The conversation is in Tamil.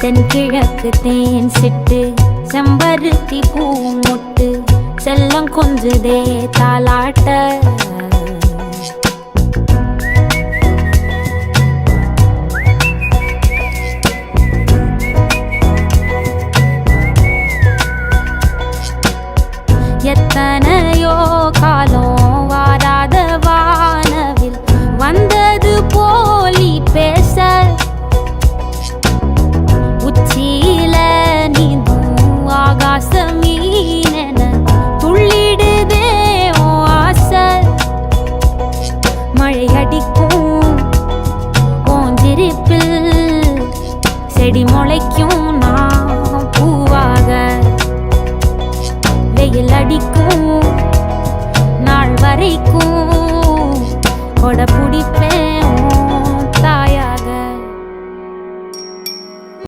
தென்கிழக்கு தேன் சிட்டு செம்பருத்தி பூ முட்டு செல்லம் கொஞ்சுதே தாலாட்ட எத்தனையோ காலம் வாராத வானவில் வந்தது போலி பேச உச்சியில நீந்தும் ஆகாச மீனென துள்ளிடுதே ஆசை மழை அடிக்கும் ஓஞ்சிருப்பில் செடி முளைக்கும் நான் பூவாக வெயில் அடிக்கும் நாள் வரைக்கும் கொடை பிடிப்ப